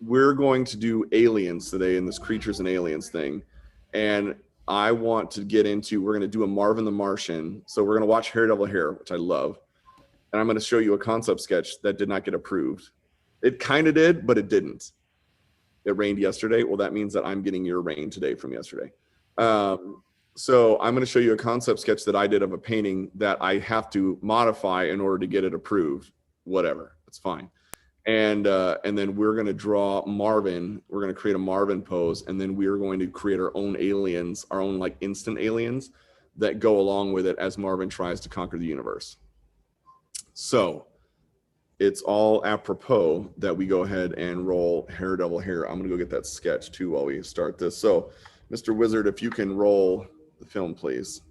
we're going to do aliens today in this creatures and aliens thing. And I want to get into, we're going to do a Marvin the Martian. So we're going to watch Daredevil Hair, which I love. And I'm going to show you a concept sketch that did not get approved. It kind of did, but it didn't. It rained yesterday. Well, that means that I'm getting your rain today from yesterday. So I'm going to show you a concept sketch that I did of a painting that I have to modify in order to get it approved. Whatever, it's fine. And then we're going to draw Marvin. We're going to create a Marvin pose, and then we're going to create our own aliens, our own like instant aliens that go along with it as Marvin tries to conquer the universe. So it's all apropos that we go ahead and roll Daredevil Hair. I'm going to go get that sketch too while we start this. So, Mr. Wizard, if you can roll the film, please.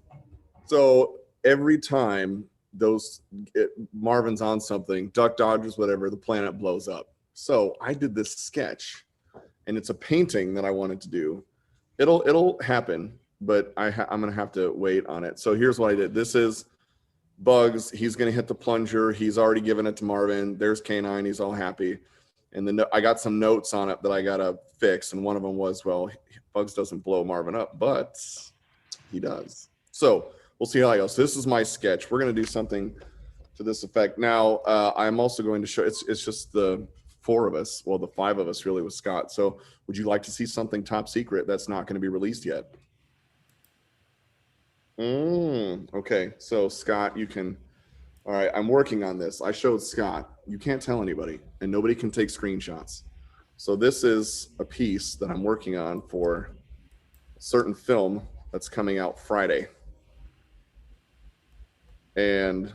So every time Marvin's on something, Duck Dodgers, whatever, the planet blows up. So I did this sketch, and it's a painting that I wanted to do. It'll happen, but I'm going to have to wait on it. So here's what I did. This is Bugs. He's going to hit the plunger. He's already given it to Marvin. There's K9. He's all happy. And then I got some notes on it that I got to fix. And one of them was, well, Bugs doesn't blow Marvin up, but he does. So we'll see how that goes. So this is my sketch. We're going to do something to this effect. Now, I'm also going to show, it's just the four of us, well, the five of us really with Scott. So would you like to see something top secret that's not going to be released yet? Okay, so Scott, you can, all right, I'm working on this. I showed Scott. You can't tell anybody, and nobody can take screenshots. So this is a piece that I'm working on for a certain film that's coming out Friday. And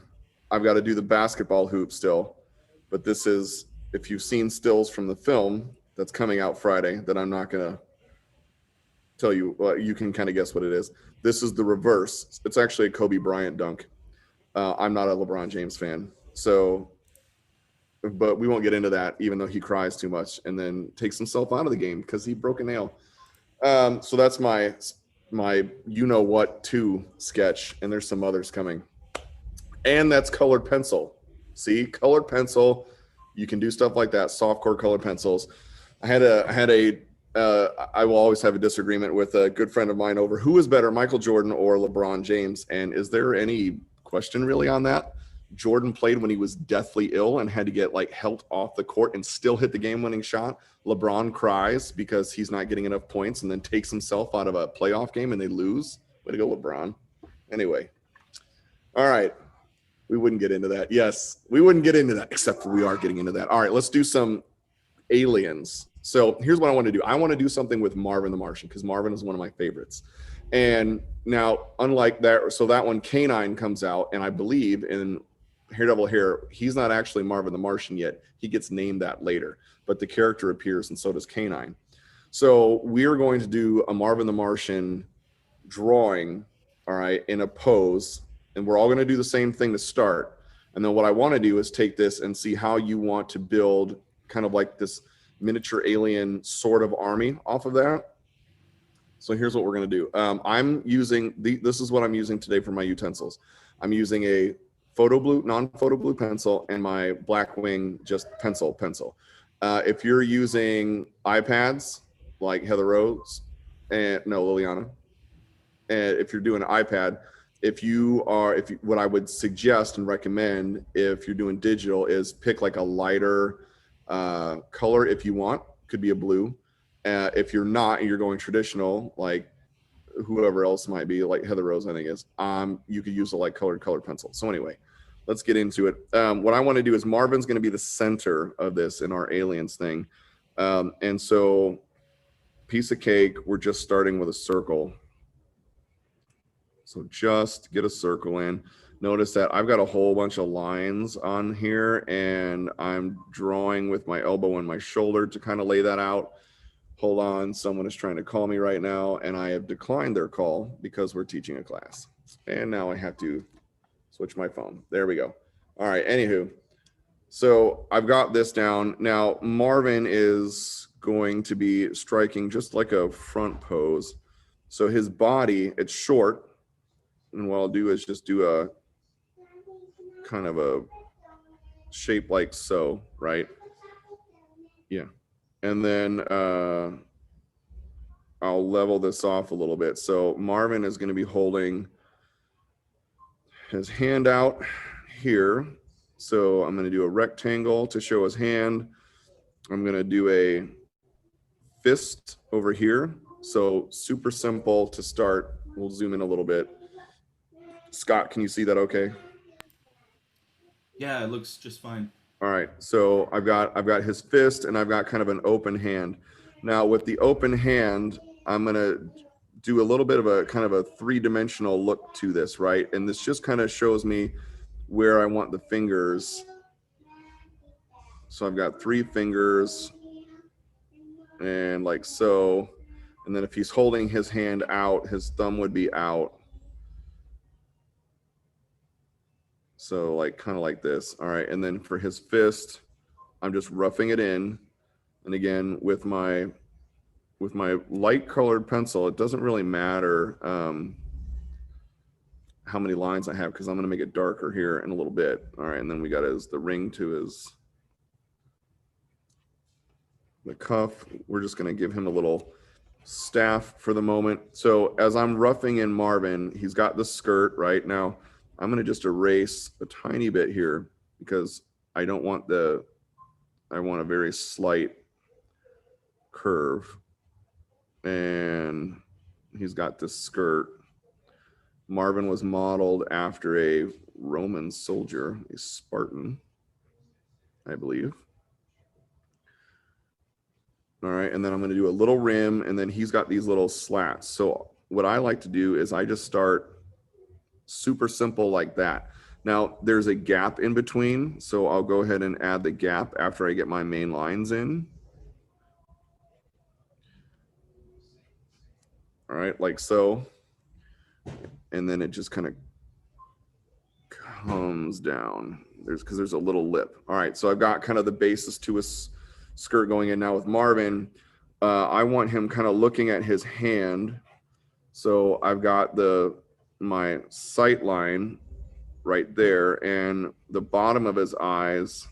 I've got to do the basketball hoop still. But this is, if you've seen stills from the film that's coming out Friday, that I'm not going to tell you, well, you can kind of guess what it is. This is the reverse. It's actually a Kobe Bryant dunk. I'm not a LeBron James fan. So, but we won't get into that, even though he cries too much and then takes himself out of the game because he broke a nail. So that's my you-know-what 2 sketch, and there's some others coming. And that's colored pencil. See, colored pencil. You can do stuff like that, softcore colored pencils. I will always have a disagreement with a good friend of mine over who is better, Michael Jordan or LeBron James. And is there any question really on that? Jordan played when he was deathly ill and had to get like helped off the court and still hit the game-winning shot. LeBron cries because he's not getting enough points and then takes himself out of a playoff game and they lose. Way to go, LeBron. Anyway. All right. We wouldn't get into that. Yes, we wouldn't get into that, except for we are getting into that. All right, let's do some aliens. So here's what I want to do. I want to do something with Marvin the Martian because Marvin is one of my favorites. And now, unlike that, so that one, K9 comes out, and I believe in Daredevil Hair, he's not actually Marvin the Martian yet. He gets named that later, but the character appears, and so does K9. So we're going to do a Marvin the Martian drawing, all right, in a pose, and we're all going to do the same thing to start. And then what I want to do is take this and see how you want to build kind of like this miniature alien sort of army off of that. So here's what we're going to do. I'm using, this is what I'm using today for my utensils. I'm using a non-photo blue pencil and my Blackwing just pencil. If you're using iPads like Heather Rose and Liliana, and if you're doing an iPad, what I would suggest and recommend if you're doing digital is pick like a lighter color if you want. Could be a blue. If you're not and you're going traditional, like whoever else might be, like Heather Rose, I think is, you could use a light colored pencil. So anyway, let's get into it. What I want to do is Marvin's going to be the center of this in our aliens thing. And so piece of cake, we're just starting with a circle. So just get a circle in. Notice that I've got a whole bunch of lines on here, and I'm drawing with my elbow and my shoulder to kind of lay that out. Hold on, someone is trying to call me right now, and I have declined their call because we're teaching a class. And now I have to switch my phone. There we go. All right, anywho. So I've got this down. Now, Marvin is going to be striking just like a front pose. So his body, it's short. And what I'll do is just do a kind of a shape like so, right? Yeah. And then I'll level this off a little bit. So Marvin is going to be holding his hand out here. So I'm going to do a rectangle to show his hand. I'm going to do a fist over here. So super simple to start. We'll zoom in a little bit. Scott, can you see that okay? Yeah, it looks just fine. All right. So I've got his fist and I've got kind of an open hand. Now with the open hand, I'm going to do a little bit of a kind of a three-dimensional look to this, right? And this just kind of shows me where I want the fingers. So I've got 3 fingers and like so. And then if he's holding his hand out, his thumb would be out. So like kind of like this. All right. And then for his fist, I'm just roughing it in. And again, with my light colored pencil, it doesn't really matter how many lines I have because I'm going to make it darker here in a little bit. All right. And then we got the ring to the cuff. We're just going to give him a little staff for the moment. So as I'm roughing in Marvin, he's got the skirt right now. I'm going to just erase a tiny bit here because I don't want I want a very slight curve. And he's got this skirt. Marvin was modeled after a Roman soldier, a Spartan, I believe. All right, and then I'm going to do a little rim, and then he's got these little slats. So what I like to do is I just start super simple like that. Now, there's a gap in between, so I'll go ahead and add the gap after I get my main lines in. All right, like so. And then it just kind of comes down. Because there's a little lip. All right, so I've got kind of the basis to a skirt going in now with Marvin. I want him kind of looking at his hand. So I've got my sight line right there and the bottom of his eyes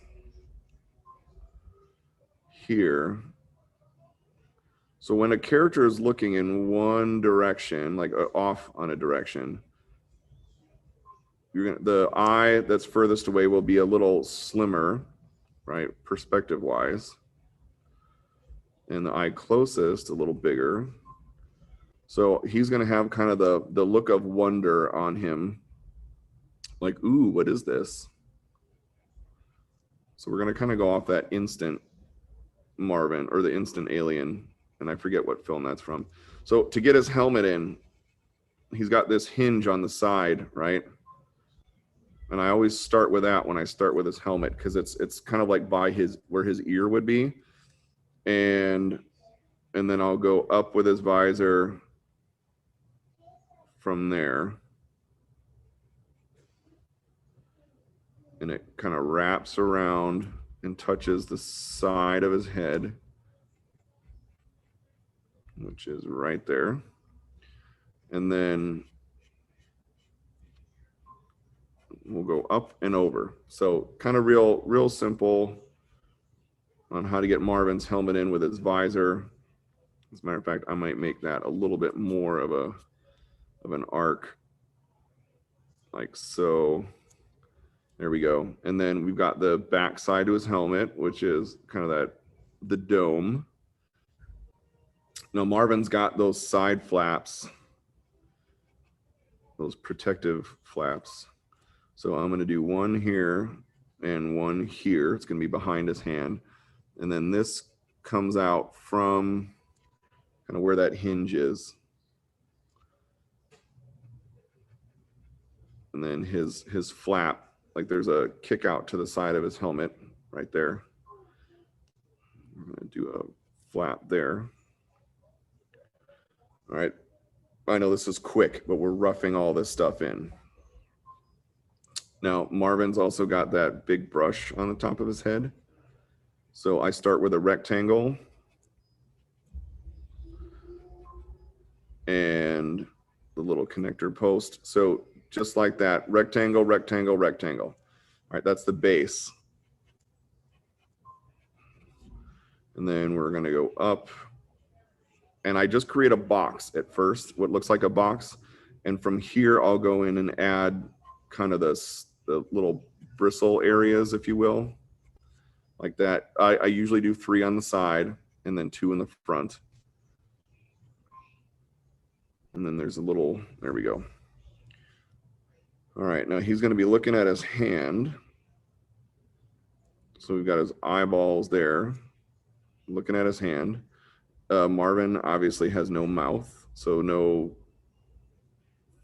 here. So when a character is looking in one direction, like off on a direction, the eye that's furthest away will be a little slimmer, right, perspective wise, and the eye closest a little bigger. So he's going to have kind of the look of wonder on him, like, ooh, what is this? So we're going to kind of go off that instant Marvin or the instant Alien, and I forget what film that's from. So to get his helmet in, he's got this hinge on the side, right? And I always start with that when I start with his helmet because it's kind of like by where his ear would be, and then I'll go up with his visor from there, and it kind of wraps around and touches the side of his head, which is right there, and then we'll go up and over. So kind of real simple on how to get Marvin's helmet in with its visor. As a matter of fact, I might make that a little bit more of an arc, like so. There we go. And then we've got the back side to his helmet, which is kind of the dome. Now Marvin's got those side flaps, those protective flaps. So I'm going to do one here and one here. It's going to be behind his hand. And then this comes out from kind of where that hinge is. And then his flap, like there's a kick out to the side of his helmet right there. I'm going to do a flap there. All right. I know this is quick, but we're roughing all this stuff in. Now, Marvin's also got that big brush on the top of his head. So I start with a rectangle and the little connector post. So just like that, rectangle, rectangle, rectangle. All right, that's the base. And then we're going to go up. And I just create a box at first, what looks like a box. And from here, I'll go in and add kind of the little bristle areas, if you will, like that. I usually do 3 on the side and then 2 in the front. And then there's a little, there we go. All right, now he's going to be looking at his hand. So we've got his eyeballs there, looking at his hand. Marvin obviously has no mouth, so no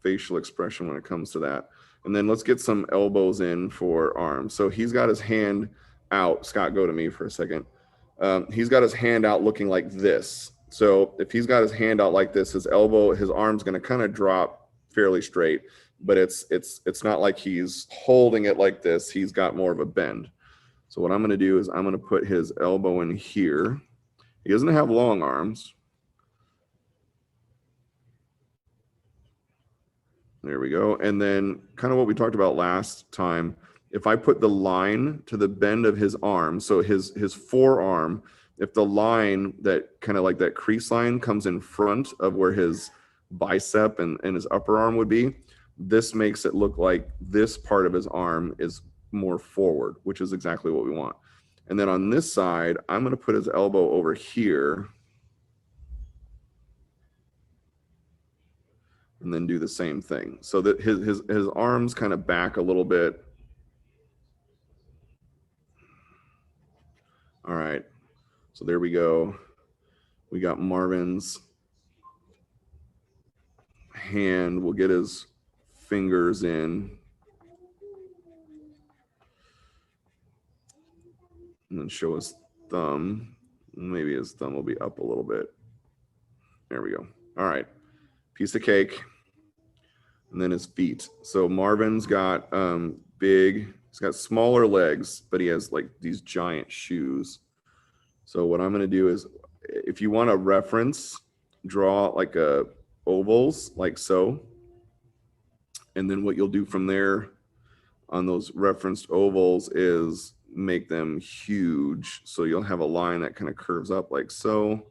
facial expression when it comes to that. And then let's get some elbows in for arms. So he's got his hand out. Scott, go to me for a second. He's got his hand out looking like this. So if he's got his hand out like this, his arm's going to kind of drop fairly straight, but it's not like he's holding it like this. He's got more of a bend. So what I'm going to do is I'm going to put his elbow in here. He doesn't have long arms. There we go. And then kind of what we talked about last time, if I put the line to the bend of his arm, so his forearm, if the line that kind of like that crease line comes in front of where his bicep and his upper arm would be, this makes it look like this part of his arm is more forward, which is exactly what we want. And then on this side, I'm going to put his elbow over here and then do the same thing. So that his arms kind of back a little bit. All right. So there we go. We got Marvin's hand. We'll get his fingers in. And then show his thumb. Maybe his thumb will be up a little bit. There we go. All right. Piece of cake. And then his feet. So Marvin's got he's got smaller legs, but he has like these giant shoes. So what I'm going to do is, if you want a reference, draw like ovals like so. And then what you'll do from there on those referenced ovals is make them huge. So you'll have a line that kind of curves up like so.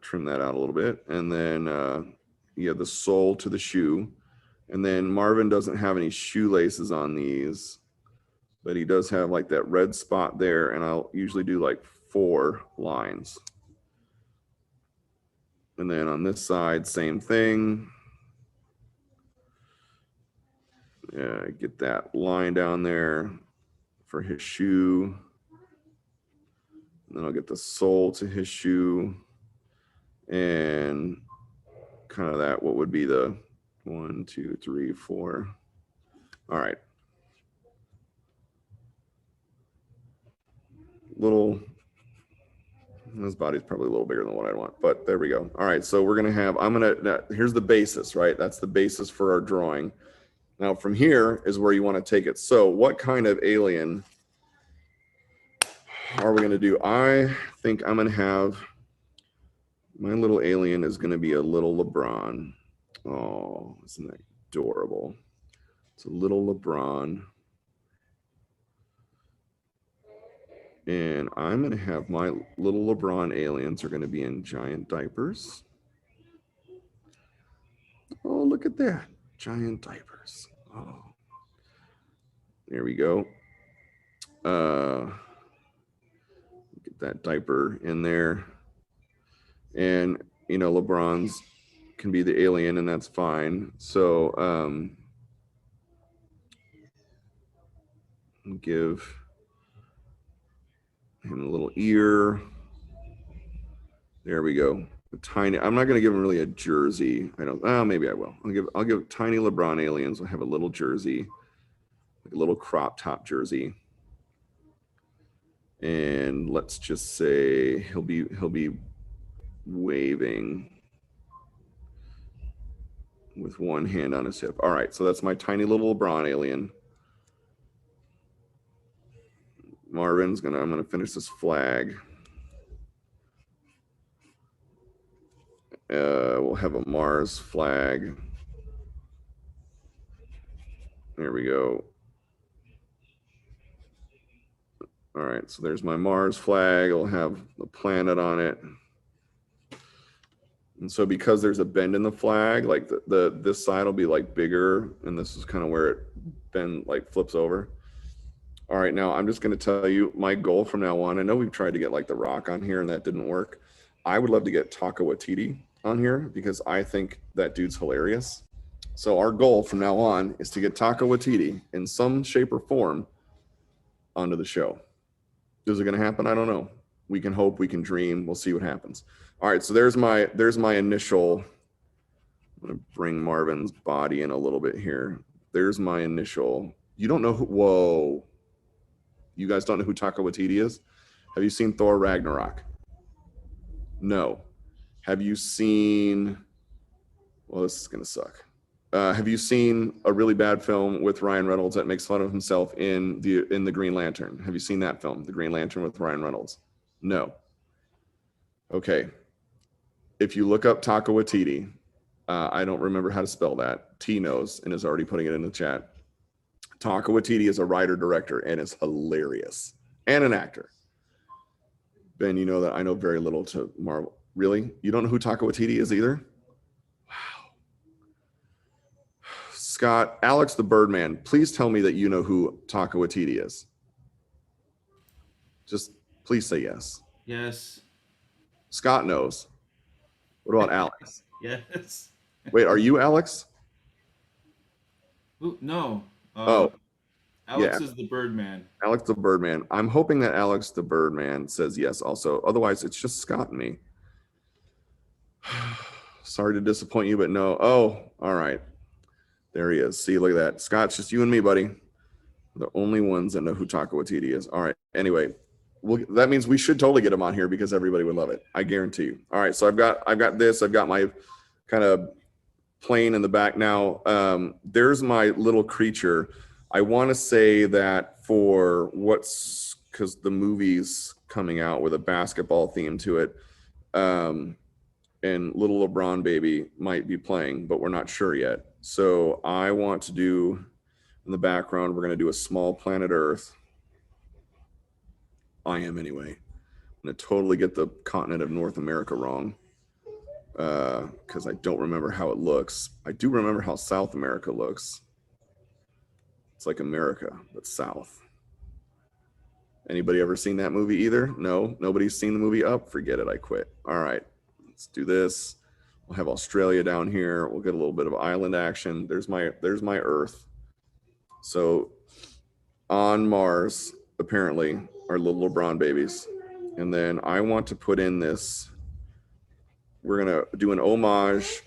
Trim that out a little bit. And then you have the sole to the shoe. And then Marvin doesn't have any shoelaces on these, but he does have like that red spot there. And I'll usually do like 4 lines. And then on this side, same thing. Get that line down there for his shoe. And then I'll get the sole to his shoe. And kind of that, what would be the 1, 2, 3, 4. All right. His body's probably a little bigger than what I want, but there we go. All right, so we're gonna have, here's the basis, right? That's the basis for our drawing. Now from here is where you wanna take it. So what kind of alien are we gonna do? I think I'm gonna have, my little alien is gonna be a little LeBron. Oh, isn't that adorable? It's a little LeBron. And I'm going to have my little LeBron aliens are going to be in giant diapers. Oh, look at that. Giant diapers. Oh, there we go. Get that diaper in there. And, LeBron's can be the alien, and that's fine. So give him a little ear. There we go. Tiny. I'm not going to give him really a jersey. Maybe I will. I'll give tiny LeBron aliens. I'll have a little jersey, like a little crop top jersey. And let's just say he'll be waving with one hand on his hip. All right, so that's my tiny little LeBron alien. I'm gonna finish this flag. We'll have a Mars flag. There we go. right, so there's my Mars flag. It'll have the planet on it. And so because there's a bend in the flag, like this side will be like bigger, and this is kind of where it like flips over. All right, now I'm just going to tell you my goal from now on. I know we've tried to get like The Rock on here and that didn't work. I would love to get Taika Waititi on here because I think that dude's hilarious. So our goal from now on is to get Taika Waititi in some shape or form onto the show. Is it going to happen? I don't know. We can hope, we can dream. We'll see what happens. All right, so there's my initial. I'm going to bring Marvin's body in a little bit here. There's my initial. You don't know who? Whoa. You guys don't know who Taika Waititi is? Have you seen Thor Ragnarok? No. Have you seen? Well, this is going to suck. Have you seen a really bad film with Ryan Reynolds that makes fun of himself in the Green Lantern? Have you seen that film, The Green Lantern with Ryan Reynolds? No. Okay. If you look up Taika Waititi, I don't remember how to spell that. T knows and is already putting it in the chat. Taika Waititi is a writer-director and is hilarious and an actor. Ben, you know that I know very little to Marvel. Really? You don't know who Taika Waititi is either? Wow. Scott, Alex the Birdman, please tell me that you know who Taika Waititi is. Just please say yes. Yes. Scott knows. What about Alex? Yes. Wait, are you Alex? Ooh, no. Oh, Alex yeah. is the Birdman. Alex the Birdman. I'm hoping that Alex the Birdman says yes also. Otherwise, it's just Scott and me. Sorry to disappoint you, but no. Oh, all right. There he is. See, look at that. Scott's just you and me, buddy. The only ones that know who Taika Waititi is. All right. Anyway, that means we should totally get him on here because everybody would love it. I guarantee you. All right. So I've got this. I've got my kind of plane in the back now. There's my little creature. I want to say that for because the movie's coming out with a basketball theme to it. And little LeBron baby might be playing, but we're not sure yet. So I want to do in the background, we're going to do a small planet Earth. I am anyway. I'm going to totally get the continent of North America wrong because I don't remember how it looks. I do remember how South America looks. It's like America, but South. Anybody ever seen that movie either? No, nobody's seen the movie Up. Forget it. I quit. All right, let's do this. We'll have Australia down here. We'll get a little bit of island action. There's my Earth. So on Mars, apparently, are little LeBron babies. And then I want to put in this. We're going to do an homage.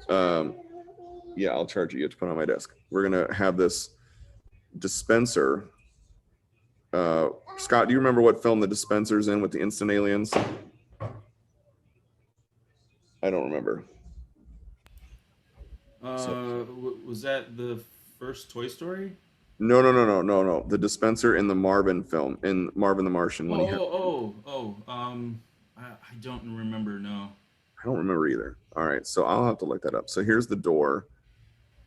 Yeah, I'll charge you. You have to put it on my desk. We're going to have this dispenser. Scott, do you remember what film the dispenser's in with the instant aliens? I don't remember. Was that the first Toy Story? No. The dispenser in the Marvin film, in Marvin the Martian. I don't remember. No. I don't remember either. All right, so I'll have to look that up. So here's the door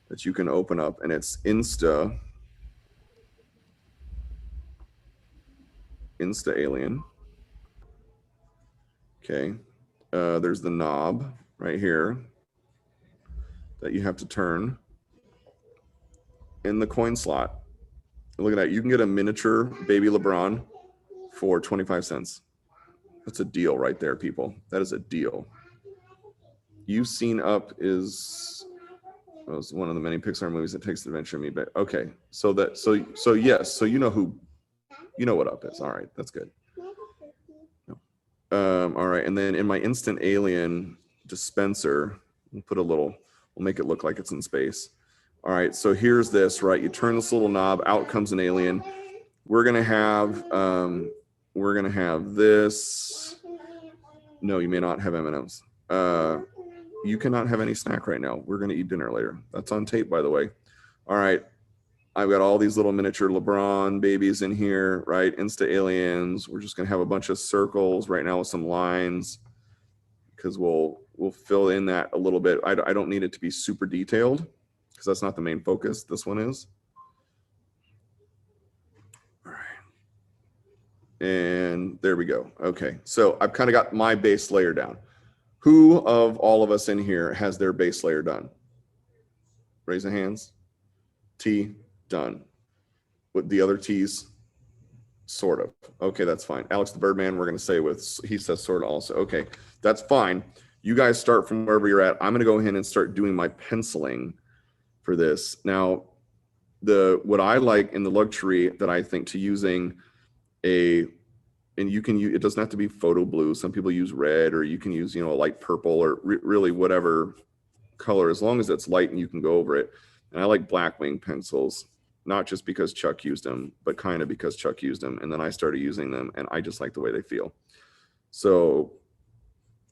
that you can open up, and it's Insta alien. Okay, there's the knob right here that you have to turn in the coin slot. Look at that. You can get a miniature baby LeBron for 25 cents. That's a deal right there, people. That is a deal. You've seen Up was one of the many Pixar movies that takes adventure of me. But okay, so yes, so you know what Up is. All right, that's good. All right, and then in my instant alien dispenser, we'll make it look like it's in space. All right, so here's this, right? You turn this little knob, out comes an alien. We're gonna have this. No, you may not have M&Ms. You cannot have any snack right now. We're gonna eat dinner later. That's on tape, by the way. All right, I've got all these little miniature LeBron babies in here, right? Insta aliens. We're just gonna have a bunch of circles right now with some lines because we'll fill in that a little bit. I don't need it to be super detailed because that's not the main focus. This one is. All right. And there we go. Okay, so I've kind of got my base layer down. Who of all of us in here has their base layer done? Raise the hands. T, done. With the other T's, sort of. Okay, that's fine. Alex the Birdman, we're going to say with, he says sort of also. Okay, that's fine. You guys start from wherever you're at. I'm going to go ahead and start doing my penciling for this. Now, what I like in the luxury that I think to using and you can use, it doesn't have to be photo blue. Some people use red, or you can use, a light purple, or really whatever color, as long as it's light and you can go over it. And I like Blackwing pencils, not just because Chuck used them, but kind of because Chuck used them. And then I started using them, and I just like the way they feel. So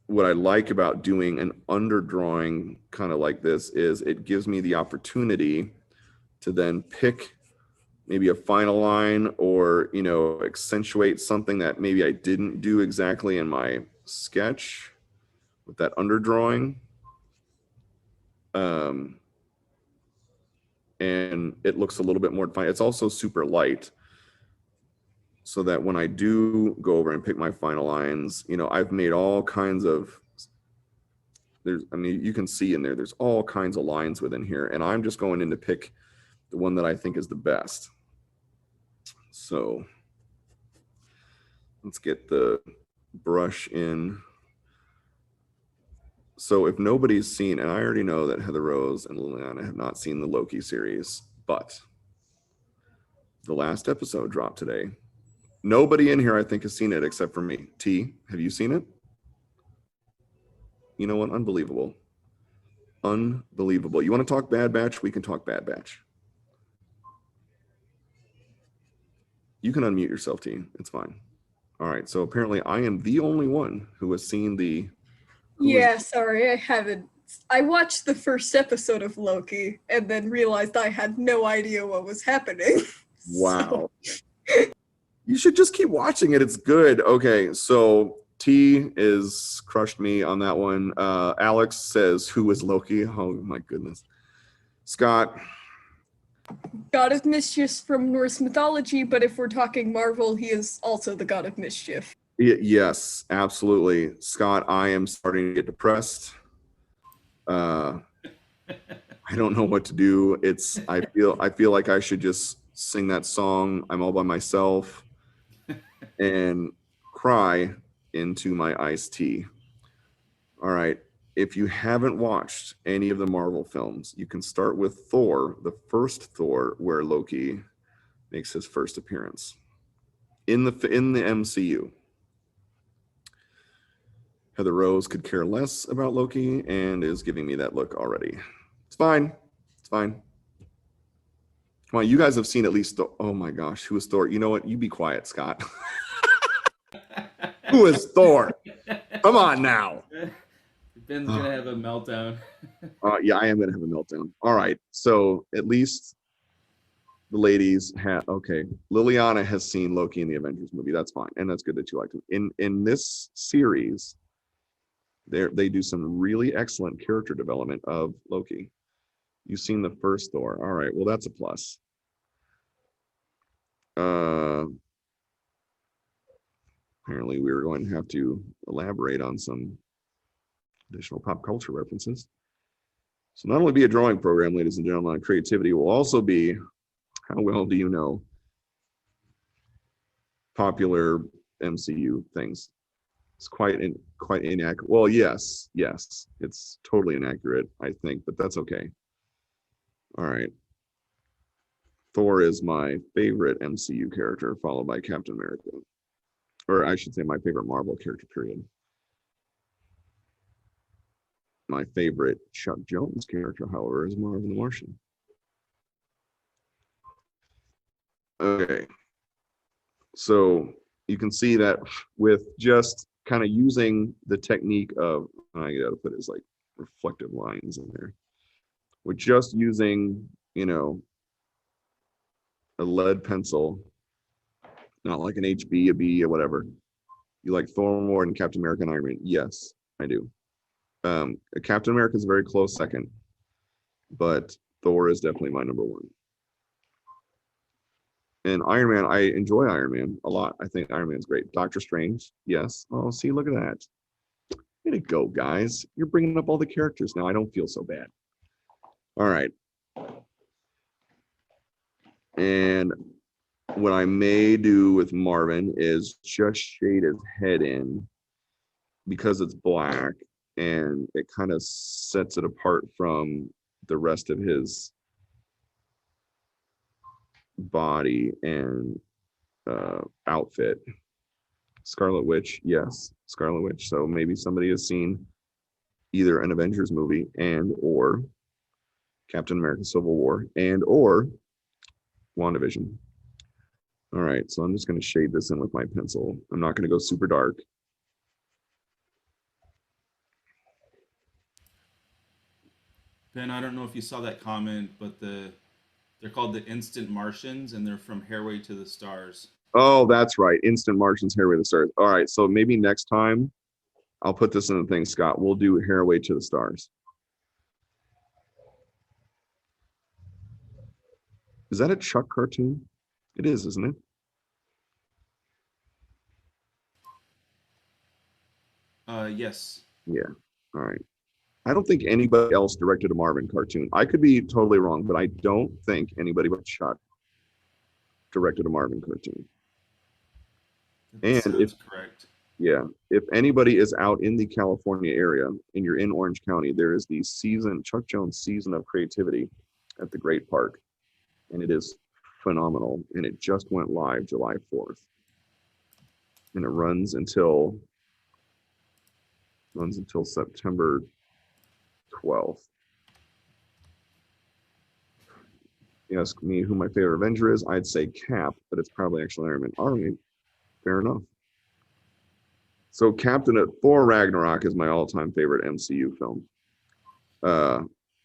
what I like about doing an underdrawing kind of like this is it gives me the opportunity to then pick maybe a final line, or accentuate something that maybe I didn't do exactly in my sketch with that underdrawing. And it looks a little bit more defined. It's also super light, so that when I do go over and pick my final lines, I've made all kinds of, you can see in there's all kinds of lines within here, and I'm just going in to pick the one that I think is the best. So let's get the brush in. So if nobody's seen, and I already know that Heather Rose and Liliana have not seen the Loki series, but the last episode dropped today. Nobody in here, I think, has seen it except for me. T, have you seen it? You know what? Unbelievable. Unbelievable. You want to talk Bad Batch? We can talk Bad Batch. You can unmute yourself, T. It's fine. All right. So apparently I am the only one who has seen the... Yeah, sorry, I haven't. I watched the first episode of Loki and then realized I had no idea what was happening. Wow. You should just keep watching it. It's good. Okay, so T is crushed me on that one. Alex says, who is Loki? Oh my goodness. Scott. God of Mischief from Norse mythology, but if we're talking Marvel, he is also the God of Mischief. Yes, absolutely. Scott, I am starting to get depressed. I don't know what to do. I feel like I should just sing that song, I'm all by myself, and cry into my iced tea. All right. If you haven't watched any of the Marvel films, you can start with Thor, the first Thor, where Loki makes his first appearance in the MCU. Heather Rose could care less about Loki and is giving me that look already. It's fine. It's fine. Come on, you guys have seen at least, oh my gosh, who is Thor? You know what? You be quiet, Scott. Who is Thor? Come on now. Ben's gonna have a meltdown. Yeah, I am gonna have a meltdown. All right, so at least the ladies have. Okay, Liliana has seen Loki in the Avengers movie. That's fine, and that's good that you liked it. In this series, they do some really excellent character development of Loki. You've seen the first Thor. All right, well that's a plus. Apparently, we were going to have to elaborate on some additional pop culture references. So not only be a drawing program, ladies and gentlemen, creativity will also be how well do you know popular MCU things. It's quite inaccurate. Well, yes, it's totally inaccurate, I think, but that's okay. All right. Thor is my favorite MCU character, followed by Captain America. Or I should say my favorite Marvel character, period. My favorite Chuck Jones character, however, is Marvin the Martian. Okay. So you can see that with just kind of using the technique of, I gotta put his like reflective lines in there. With just using, a lead pencil, not like an HB, a B, or whatever. You like Thor more than Captain America and Iron Man? Yes, I do. Captain America is a very close second, but Thor is definitely my number one. And Iron Man, I enjoy Iron Man a lot. I think Iron Man's great. Doctor Strange, yes. Oh, see, look at that. Way to go, guys. You're bringing up all the characters now. I don't feel so bad. All right. And what I may do with Marvin is just shade his head in because it's black and it kind of sets it apart from the rest of his body and outfit. Scarlet Witch, yes, Scarlet Witch. So maybe somebody has seen either an Avengers movie and or Captain America Civil War and or WandaVision. All right, so I'm just going to shade this in with my pencil. I'm not going to go super dark. Ben, I don't know if you saw that comment, but they're called the Instant Martians, and they're from Hairway to the Stars. Oh, that's right. Instant Martians, Hairway to the Stars. All right, so maybe next time I'll put this in the thing, Scott. We'll do Hairway to the Stars. Is that a Chuck cartoon? It is, isn't it? Yes. Yeah. All right. I don't think anybody else directed a Marvin cartoon. I could be totally wrong, but I don't think anybody but Chuck directed a Marvin cartoon. That And if sounds correct. if anybody is out in the California area and you're in Orange County, there is the Chuck Jones Season of Creativity at the Great Park, and it is phenomenal. And it just went live July 4th, and it runs until September 12th. You ask me who my favorite Avenger is, I'd say Cap, but it's probably actually Iron Man. All right, fair enough. So Thor Ragnarok is my all-time favorite MCU film.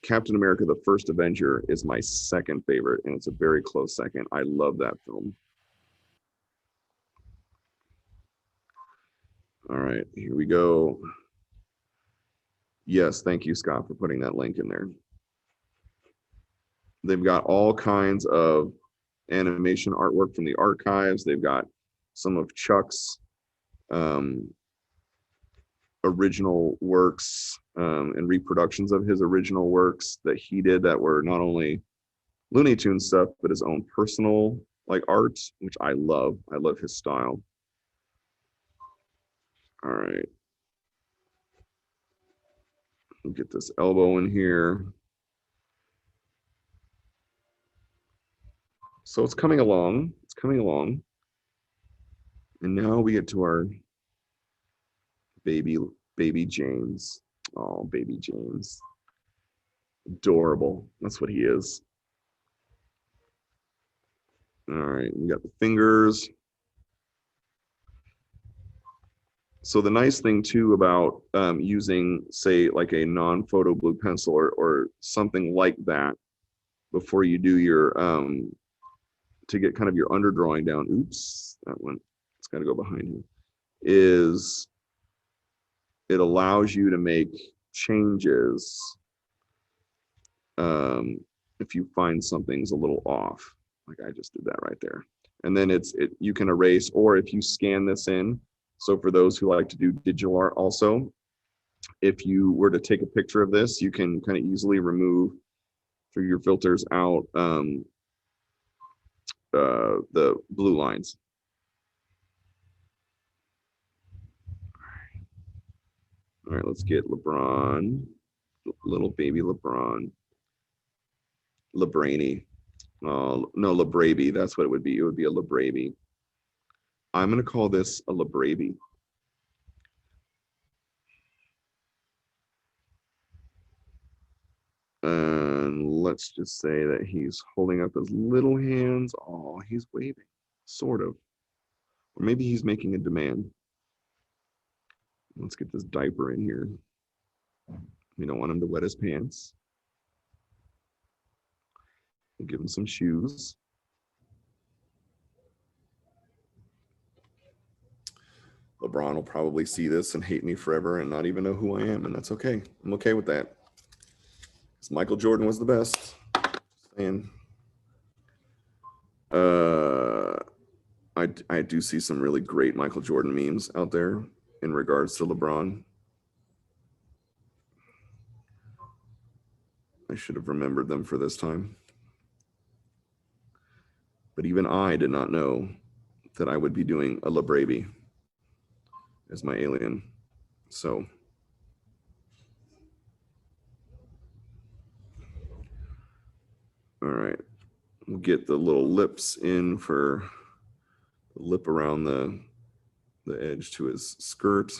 Captain America, the First Avenger is my second favorite, and it's a very close second. I love that film. All right, here we go. Yes, thank you, Scott, for putting that link in there. They've got all kinds of animation artwork from the archives. They've got some of Chuck's original works and reproductions of his original works that he did that were not only Looney Tunes stuff, but his own personal like art, which I love. I love his style. All right. We'll get this elbow in here. So it's coming along. It's coming along. And now we get to our baby James. Oh, baby James. Adorable. That's what he is. All right, we got the fingers. So the nice thing too about using, say, like a non-photo blue pencil or something like that before you do your, to get kind of your underdrawing down, oops, that one, it's got to go behind you, is it allows you to make changes if you find something's a little off, like I just did that right there. And then you can erase, or if you scan this in, so for those who like to do digital art also, if you were to take a picture of this, you can kind of easily remove through your filters out the blue lines. All right, let's get LeBron, little baby LeBron. LeBrainy. No, LeBravy, that's what it would be. It would be a LeBravy. I'm going to call this a LeBravy. And let's just say that he's holding up his little hands. Oh, he's waving, sort of. Or maybe he's making a demand. Let's get this diaper in here. We don't want him to wet his pants. We'll give him some shoes. LeBron will probably see this and hate me forever and not even know who I am, and that's okay. I'm okay with that. Because Michael Jordan was the best. And Uh, I do see some really great Michael Jordan memes out there in regards to LeBron. I should have remembered them for this time. But even I did not know that I would be doing a LeBravy as my alien. So all right, we'll get the little lips in for the lip around the edge to his skirt.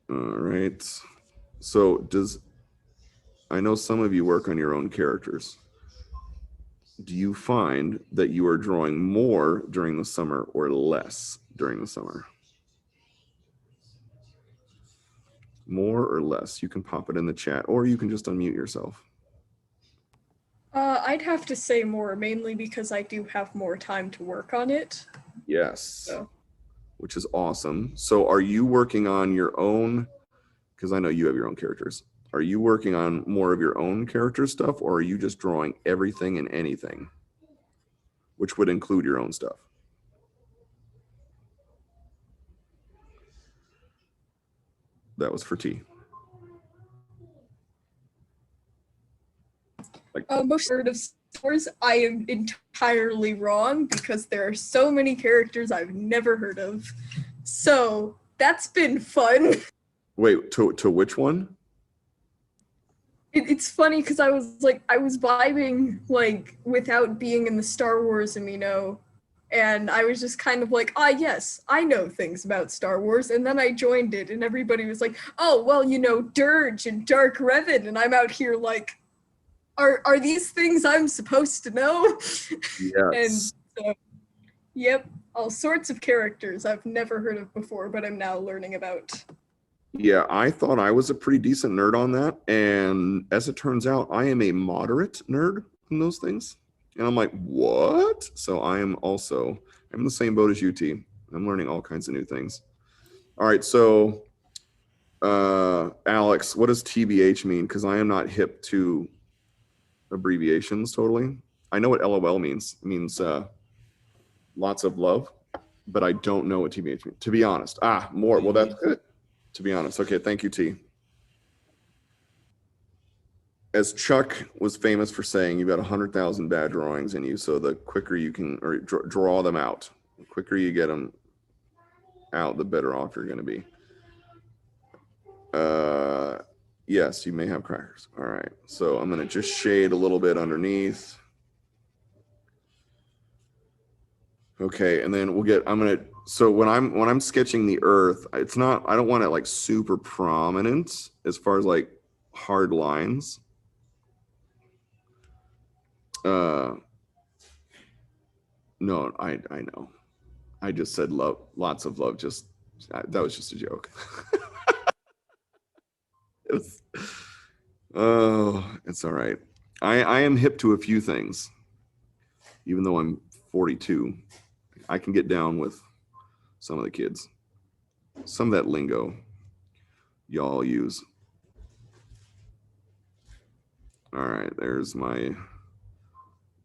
All right. So I know some of you work on your own characters. Do you find that you are drawing more during the summer or less during the summer? More or less? You can pop it in the chat, or you can just unmute yourself. I'd have to say more, mainly because I do have more time to work on it. Yes. So. Which is awesome. So are you working on your own, because I know you have your own characters. Are you working on more of your own character stuff, or are you just drawing everything and anything, which would include your own stuff? That was for T. Most of stores, I am entirely wrong because there are so many characters I've never heard of. So that's been fun. Wait, to which one? It's funny because I was vibing like without being in the Star Wars amino, and I was just kind of like, yes, I know things about Star Wars, and then I joined it, and everybody was like, oh well, Dirge and Dark Revan, and I'm out here like, are these things I'm supposed to know? Yes. And so, yep, all sorts of characters I've never heard of before, but I'm now learning about. Yeah, I thought I was a pretty decent nerd on that. And as it turns out, I am a moderate nerd in those things. And I'm like, what? So I'm in the same boat as UT. I'm learning all kinds of new things. All right, so Alex, what does TBH mean? Because I am not hip to abbreviations totally. I know what LOL means. It means lots of love, but I don't know what TBH means, to be honest. More. Well, that's good. To be honest. Okay, thank you, T. As Chuck was famous for saying, you've got 100,000 bad drawings in you, so the quicker you can draw them out, the quicker you get them out, the better off you're going to be. Yes, you may have crackers. All right, so I'm going to just shade a little bit underneath. Okay, and then so when I'm sketching the earth, I don't want it like super prominent as far as like hard lines. No, I know. I just said love, lots of love. That was just a joke. It's all right. I am hip to a few things, even though I'm 42. I can get down with some of the kids. Some of that lingo y'all use. All right, there's my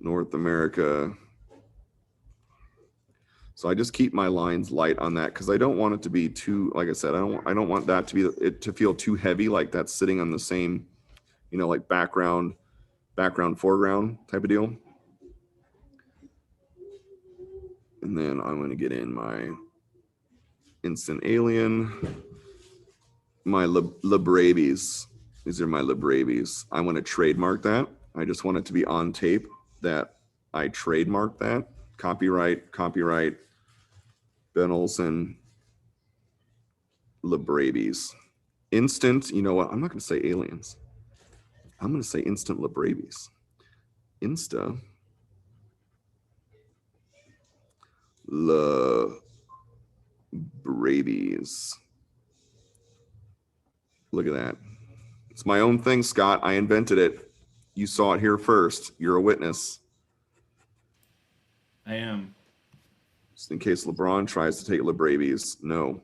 North America. So I just keep my lines light on that because I don't want it to be too, like I said, I don't want that to be it to feel too heavy, like that's sitting on the same, like background, foreground type of deal. And then I'm going to get in my instant alien, my LeBravies. These are my LeBravies. I want to trademark that. I just want it to be on tape that I trademark that. Copyright, Ben Olson, LeBravies. Instant, you know what? I'm not going to say aliens. I'm going to say instant LeBravies. Insta LeBravies. Look at that. It's my own thing, Scott. I invented it. You saw it here first. You're a witness. I am. Just in case LeBron tries to take LeBravies. No.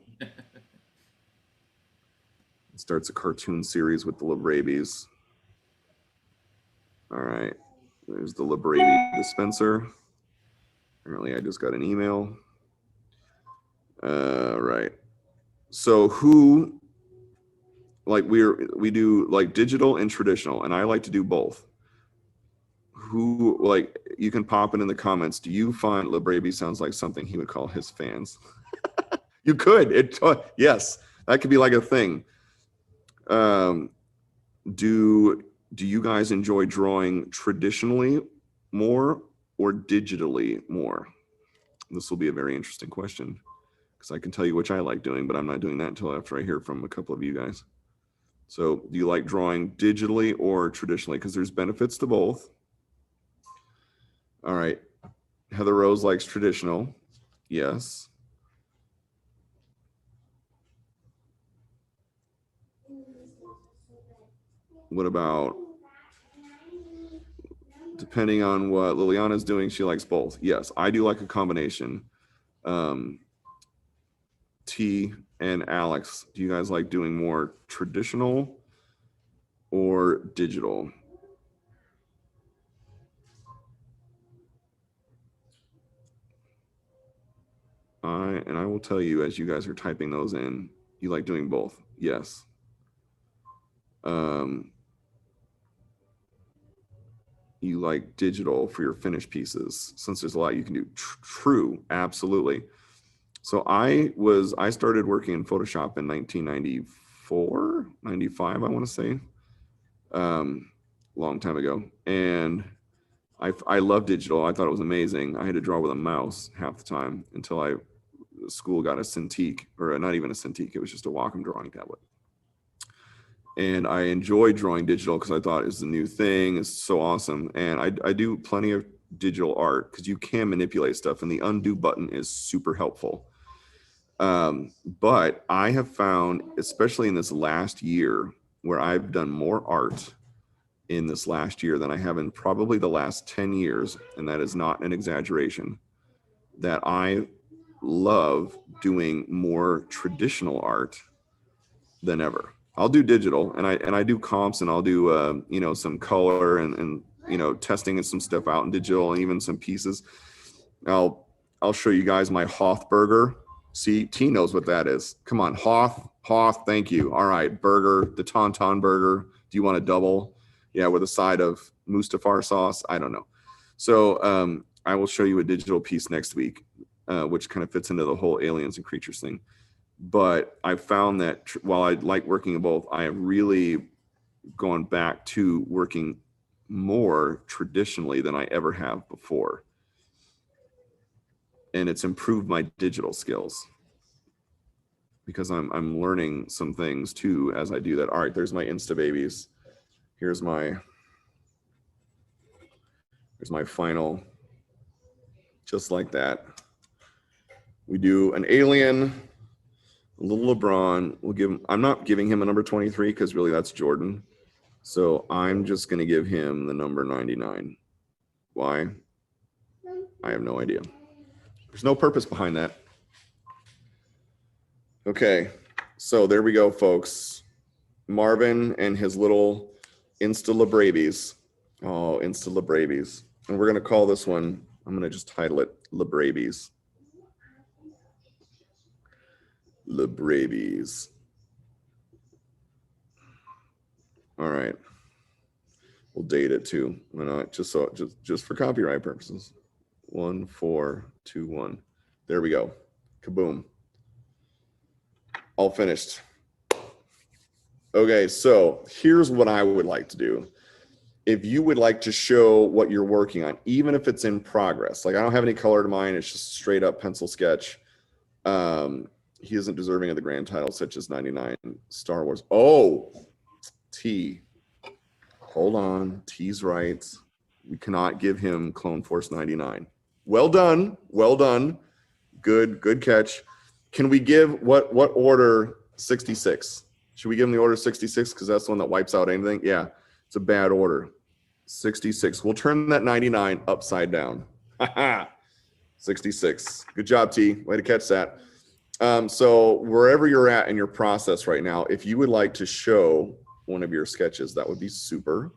starts a cartoon series with the LeBrabies. All right, there's the LeBravy dispenser. Apparently I just got an email. Right. So who, like we do like digital and traditional, and I like to do both. Who, like, you can pop it in the comments. Do you find LeBravy sounds like something he would call his fans? You could. Yes, that could be like a thing. Do you guys enjoy drawing traditionally more or digitally more? This will be a very interesting question because I can tell you which I like doing, but I'm not doing that until after I hear from a couple of you guys. So do you like drawing digitally or traditionally? Because there's benefits to both. All right. Heather Rose likes traditional. Yes. What about, depending on what Liliana's doing, she likes both. Yes, I do like a combination. T and Alex, do you guys like doing more traditional or digital? I will tell you as you guys are typing those in, you like doing both. Yes. You like digital for your finished pieces since there's a lot you can do. True, absolutely. So I started working in Photoshop in 1994, 95, I want to say, long time ago. And I love digital. I thought it was amazing. I had to draw with a mouse half the time until school got a Cintiq, or not even a Cintiq. It was just a Wacom drawing tablet. And I enjoyed drawing digital because I thought it was the new thing. It's so awesome. And I do plenty of digital art because you can manipulate stuff, and the undo button is super helpful. But I have found, especially in this last year, where I've done more art in this last year than I have in probably the last 10 years, and that is not an exaggeration, that I love doing more traditional art than ever. I'll do digital, and I do comps, and I'll do some color and testing and some stuff out in digital, and even some pieces. I'll show you guys my Hoth burger. See, T knows what that is. Come on, Hoth, thank you. All right, burger, the Tauntaun burger. Do you want a double? Yeah, with a side of Mustafar sauce. I don't know. So I will show you a digital piece next week, which kind of fits into the whole aliens and creatures thing. But I found that while I like working in both, I have really gone back to working more traditionally than I ever have before. And it's improved my digital skills because I'm learning some things too as I do that. All right, there's my Insta babies. Here's my final, just like that. We do an alien, a little LeBron. We'll give him, I'm not giving him a number 23 because really that's Jordan. So I'm just going to give him the number 99. Why? I have no idea. There's no purpose behind that. Okay, so there we go, folks. Marvin and his little Insta LeBrabies. Oh, Insta LeBrabies. And we're going to call this one, I'm going to just title it LeBrabies. LeBrabies. All right. We'll date it too. Why not? Just for copyright purposes. 1421. There we go. Kaboom. All finished. Okay, so here's what I would like to do. If you would like to show what you're working on, even if it's in progress, like I don't have any color to mine, it's just straight up pencil sketch. He isn't deserving of the grand title, such as 99 Star Wars. Oh, T. Hold on, T's right. We cannot give him Clone Force 99. Well done, well done. Good catch. Can we give what order 66? Should we give him the order 66 because that's the one that wipes out anything? Yeah, it's a bad order. 66. We'll turn that 99 upside down. 66. Good job, T. Way to catch that. So wherever you're at in your process right now, if you would like to show one of your sketches, that would be super.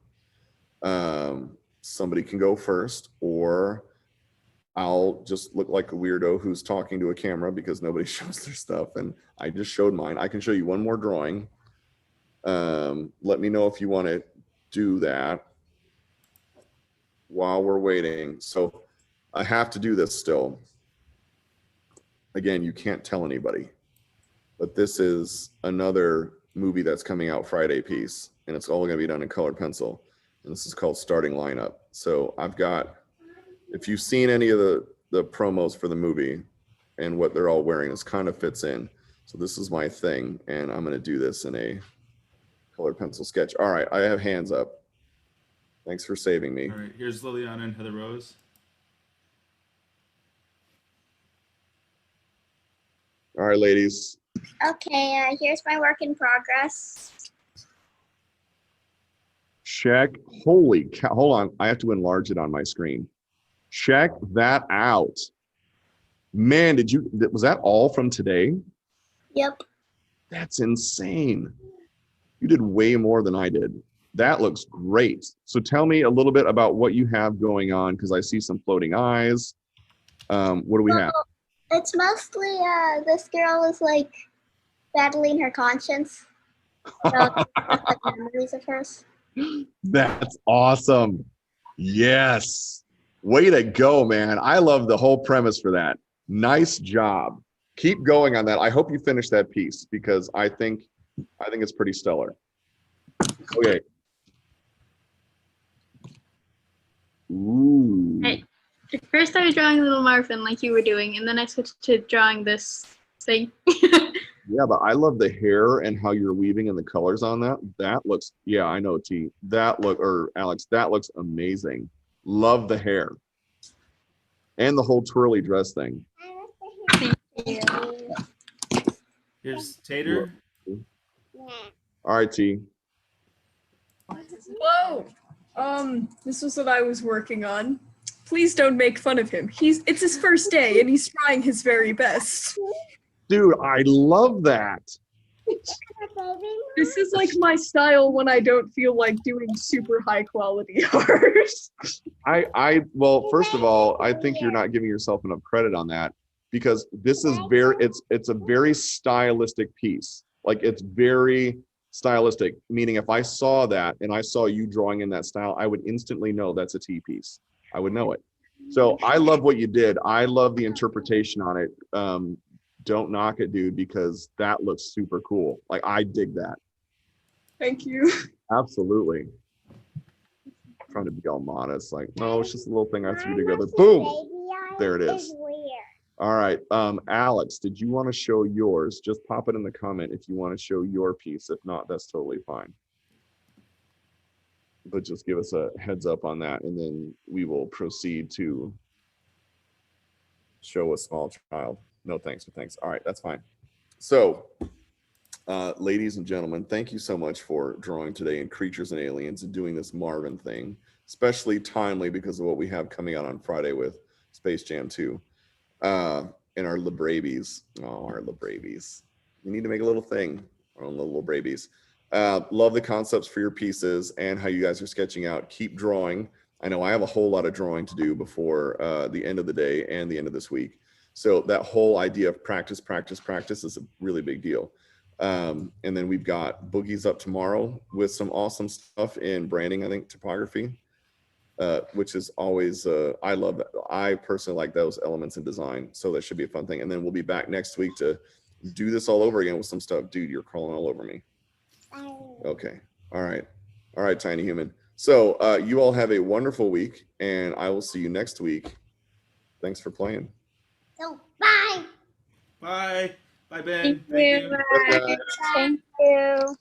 Somebody can go first, or I'll just look like a weirdo who's talking to a camera because nobody shows their stuff, and I just showed mine. I can show you one more drawing. Let me know if you want to do that while we're waiting. So I have to do this still. Again, you can't tell anybody, but this is another movie that's coming out Friday piece, and it's all going to be done in colored pencil. And this is called Starting Lineup. So I've got, if you've seen any of the promos for the movie and what they're all wearing, this kind of fits in. So this is my thing, and I'm going to do this in a colored pencil sketch. All right, I have hands up. Thanks for saving me. All right, here's Liliana and Heather Rose. All right, ladies. Okay, here's my work in progress. Check. Holy cow. Hold on. I have to enlarge it on my screen. Check that out. Man, was that all from today? Yep. That's insane. You did way more than I did. That looks great. So tell me a little bit about what you have going on, because I see some floating eyes. What do we have? It's mostly this girl is like battling her conscience. So, memories of hers. That's awesome. Yes. Way to go, man. I love the whole premise for that. Nice job. Keep going on that. I hope you finish that piece, because I think it's pretty stellar. Okay. Ooh. Right. At first I was drawing little Marvin like you were doing, and then I switched to drawing this thing. Yeah, but I love the hair and how you're weaving and the colors on that. That looks, yeah, I know, T. Alex, that looks amazing. Love the hair. And the whole twirly dress thing. Here's Tater. All right, T. Whoa! This was what I was working on. Please don't make fun of him. It's his first day and he's trying his very best. Dude, I love that. This is like my style when I don't feel like doing super high quality art. Well, first of all, I think you're not giving yourself enough credit on that, because this is it's a very stylistic piece. Like, it's very stylistic, meaning if I saw that and I saw you drawing in that style, I would instantly know that's a T piece. I would know it. So I love what you did. I love the interpretation on it. Don't knock it, dude, because that looks super cool. Like, I dig that. Thank you. Absolutely. I'm trying to be all modest, like, no, it's just a little thing I threw together. Boom. There it is. All right. Alex, did you want to show yours? Just pop it in the comment if you want to show your piece. If not, that's totally fine. But just give us a heads up on that, and then we will proceed to show a small child. No thanks, but thanks. All right, that's fine. So, ladies and gentlemen, thank you so much for drawing today in Creatures and Aliens and doing this Marvin thing, especially timely because of what we have coming out on Friday with Space Jam 2. And our LeBrabies. Oh, our LeBrabies. We need to make a little thing, our own little LeBrabies. Love the concepts for your pieces and how you guys are sketching out. Keep drawing. I know I have a whole lot of drawing to do before the end of the day and the end of this week. So that whole idea of practice is a really big deal. And then we've got Boogie's up tomorrow with some awesome stuff in branding, I think, typography, which is always, I love that. I personally like those elements in design. So that should be a fun thing. And then we'll be back next week to do this all over again with some stuff. Dude, you're crawling all over me. Okay. All right. All right, tiny human. So you all have a wonderful week, and I will see you next week. Thanks for playing. So, bye. Bye. Bye, Ben. Thank you. Bye, guys. Thank you.